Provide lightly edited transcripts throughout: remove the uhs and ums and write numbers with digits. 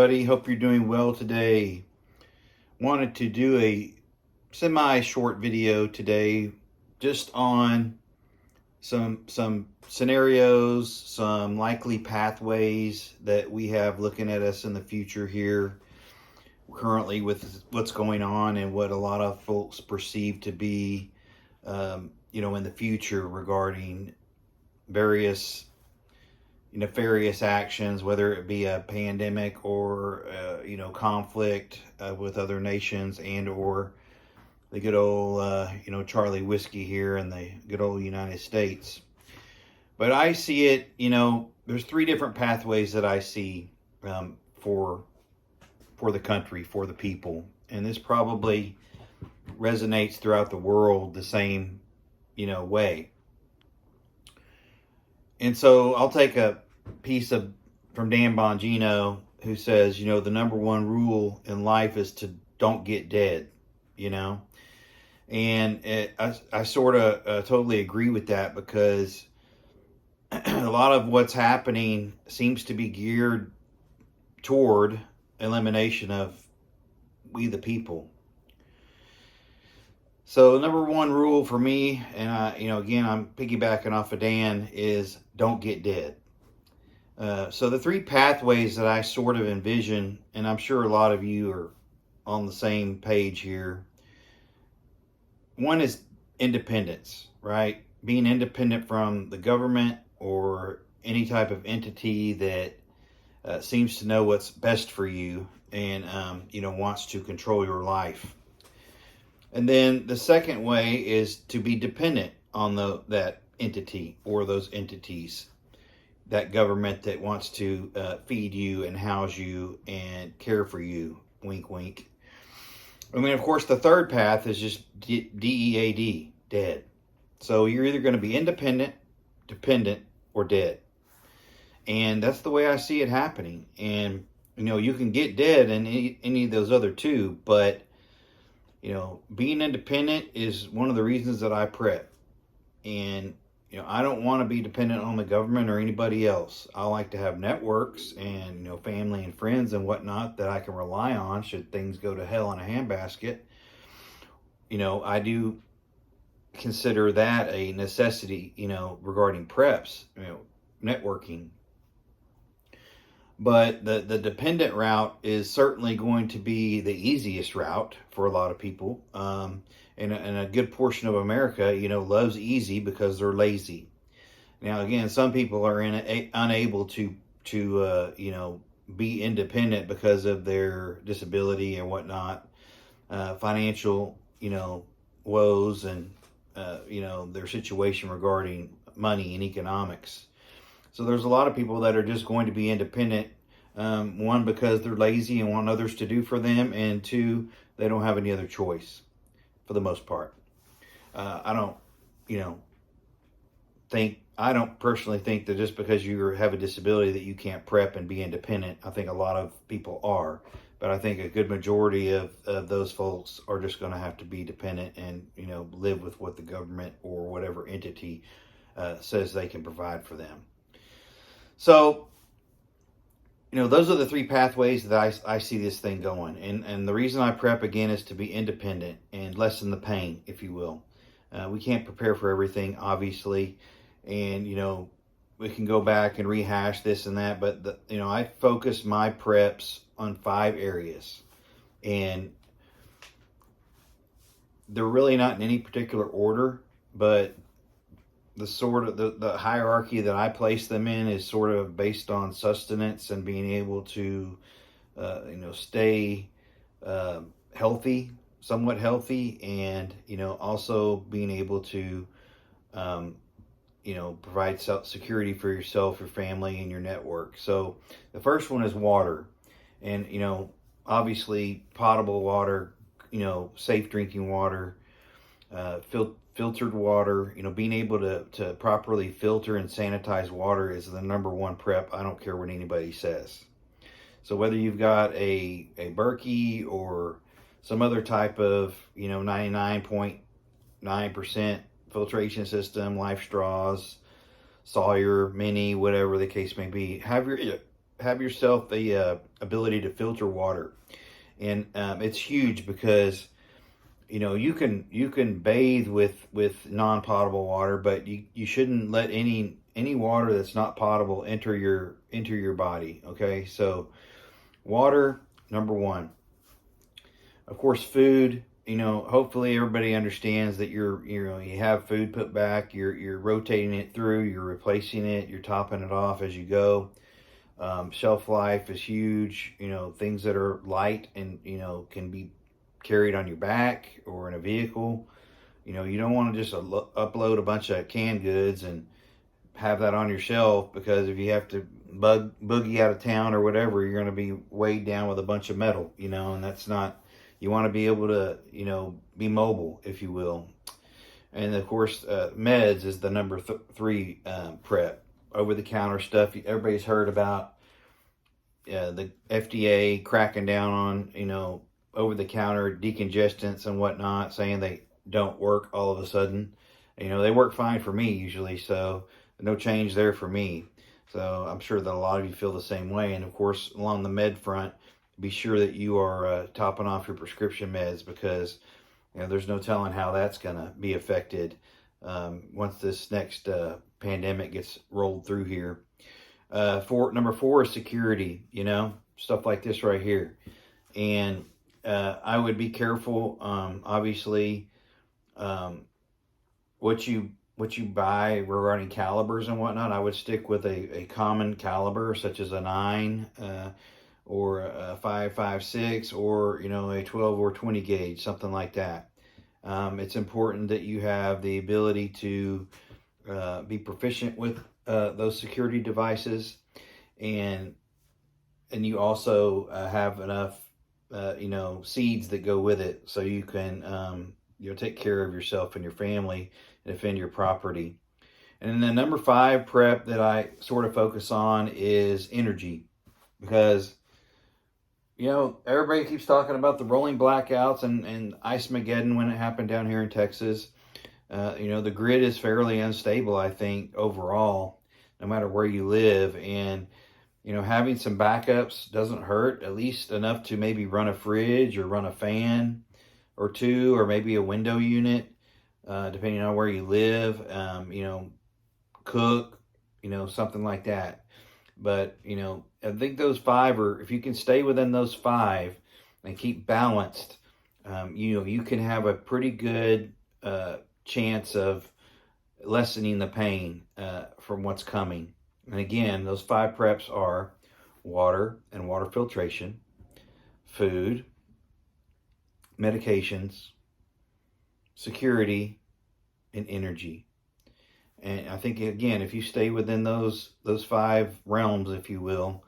everybody. Hope you're doing well today. Wanted to do a semi-short video today just on some scenarios, some likely pathways that we have looking at us in the future here currently with what's going on and what a lot of folks perceive to be in the future regarding various nefarious actions, whether it be a pandemic or conflict with other nations, and or the good old Charlie whiskey here in the good old United States. But I see it, there's three different pathways that I see for the country, for the people, and this probably resonates throughout the world the same way. And so I'll take a piece from Dan Bongino, who says, the number one rule in life is to don't get dead, And I sort of totally agree with that, because a lot of what's happening seems to be geared toward elimination of we the people. So the number one rule for me, and again, I'm piggybacking off of Dan, is don't get dead. So the three pathways that I sort of envision, and I'm sure a lot of you are on the same page here. One is independence, right? Being independent from the government or any type of entity that seems to know what's best for you and wants to control your life. And then the second way is to be dependent on that entity or those entities, that government that wants to feed you and house you and care for you, wink, wink. And then, of course, the third path is just DEAD, dead. So you're either going to be independent, dependent, or dead. And that's the way I see it happening. And, you can get dead in any of those other two, but being independent is one of the reasons that I prep. And, I don't want to be dependent on the government or anybody else. I like to have networks and, family and friends and whatnot that I can rely on should things go to hell in a handbasket. I do consider that a necessity, regarding preps, networking. But the dependent route is certainly going to be the easiest route for a lot of people. And a good portion of America, loves easy because they're lazy. Now, again, some people are unable to be independent because of their disability and whatnot, financial, woes and, their situation regarding money and economics. So there's a lot of people that are just going to be independent, one, because they're lazy and want others to do for them, and two, they don't have any other choice for the most part. I don't personally think that just because you have a disability that you can't prep and be independent. I think a lot of people are, but I think a good majority of those folks are just going to have to be dependent and, live with what the government or whatever entity says they can provide for them. So, those are the three pathways that I see this thing going. And the reason I prep, again, is to be independent and lessen the pain, if you will. We can't prepare for everything, obviously. And, we can go back and rehash this and that. But, I focus my preps on 5 areas. And they're really not in any particular order, but the sort of the hierarchy that I place them in is sort of based on sustenance and being able to, stay healthy, somewhat healthy, and, also being able to, provide security for yourself, your family, and your network. So the first one is water. And, obviously potable water, safe drinking water, filtered water, being able to properly filter and sanitize water is the number one prep. I don't care what anybody says. So whether you've got a Berkey or some other type of, 99.9% filtration system, Life Straws, Sawyer, Mini, whatever the case may be, have your have yourself the ability to filter water, and it's huge because you can bathe with non-potable water, but you shouldn't let any water that's not potable enter your body. Okay, so water, number one. Of course, food. Hopefully everybody understands that you have food put back. You're rotating it through. You're replacing it. You're topping it off as you go. Shelf life is huge. Things that are light and can be carried on your back or in a vehicle. You don't want to just upload a bunch of canned goods and have that on your shelf, because if you have to boogie out of town or whatever, you're going to be weighed down with a bunch of metal. And that's not. You want to be able to be mobile, if you will. And of course, meds is the number three prep. Over the counter stuff. Everybody's heard about the FDA cracking down on over the counter decongestants and whatnot, saying they don't work all of a sudden. They work fine for me usually, so no change there for me. So I'm sure that a lot of you feel the same way. And of course, along the med front, be sure that you are topping off your prescription meds, because there's no telling how that's going to be affected once this next pandemic gets rolled through here. Number four is security. Stuff like this right here, and I would be careful. Obviously, what you buy regarding calibers and whatnot. I would stick with a common caliber, such as a 9. Or a 5.56, or a 12 or 20 gauge, something like that. It's important that you have the ability to be proficient with those security devices, and you also have enough seeds that go with it, so you can take care of yourself and your family and defend your property. And then the number 5 prep that I sort of focus on is energy, because everybody keeps talking about the rolling blackouts and Ice-Mageddon when it happened down here in Texas. The grid is fairly unstable, I think, overall, no matter where you live. And, having some backups doesn't hurt, at least enough to maybe run a fridge or run a fan or two, or maybe a window unit, depending on where you live, cook, something like that. But, I think those 5 if you can stay within those 5 and keep balanced, you can have a pretty good chance of lessening the pain from what's coming. And again, those 5 preps are water and water filtration, food, medications, security, and energy. And I think, again, if you stay within those 5 realms, if you will,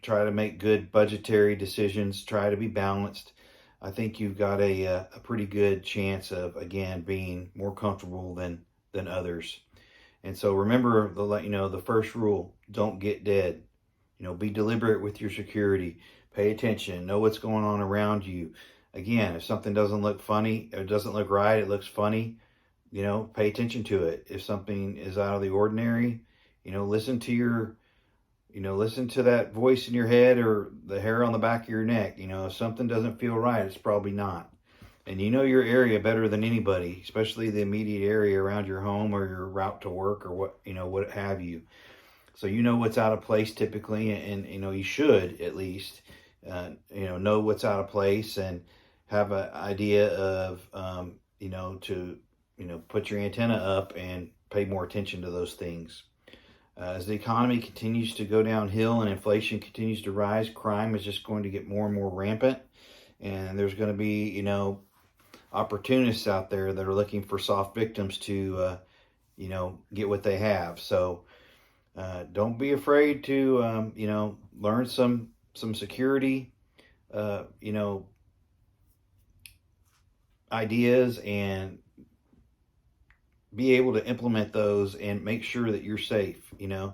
try to make good budgetary decisions, try to be balanced, I think you've got a pretty good chance of, again, being more comfortable than others. And so remember the first rule: don't get dead. Be deliberate with your security. Pay attention. Know what's going on around you. Again, if something doesn't look funny, it doesn't look right, it looks funny, pay attention to it. If something is out of the ordinary, listen to that voice in your head or the hair on the back of your neck. If something doesn't feel right, it's probably not. And your area better than anybody, especially the immediate area around your home or your route to work or what have you. So what's out of place typically, and you should at least know what's out of place and have an idea of to put your antenna up and pay more attention to those things. As the economy continues to go downhill and inflation continues to rise, crime is just going to get more and more rampant. And there's going to be, opportunists out there that are looking for soft victims to, get what they have. So don't be afraid to, learn some security, ideas, and be able to implement those and make sure that you're safe. When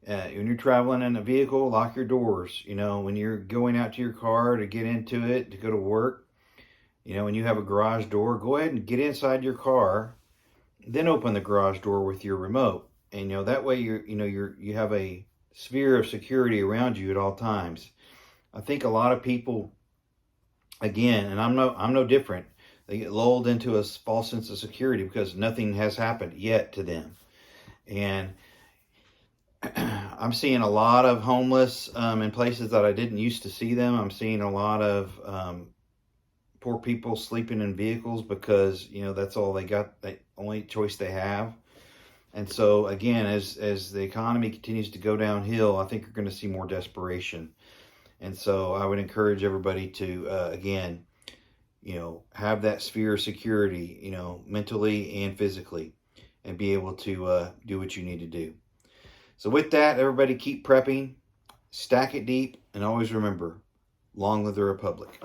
you're traveling in a vehicle, lock your doors. When you're going out to your car to get into it, to go to work, when you have a garage door, go ahead and get inside your car, then open the garage door with your remote. And, that way you have a sphere of security around you at all times. I think a lot of people, again, and I'm no different, they get lulled into a false sense of security because nothing has happened yet to them. And I'm seeing a lot of homeless in places that I didn't used to see them. I'm seeing a lot of poor people sleeping in vehicles because, you know, that's all they got, the only choice they have. And so again, as the economy continues to go downhill, I think you're going to see more desperation. And so I would encourage everybody to, again, you know, have that sphere of security, you know, mentally and physically, and be able to do what you need to do. So with that, everybody keep prepping, stack it deep, and always remember, long live the Republic.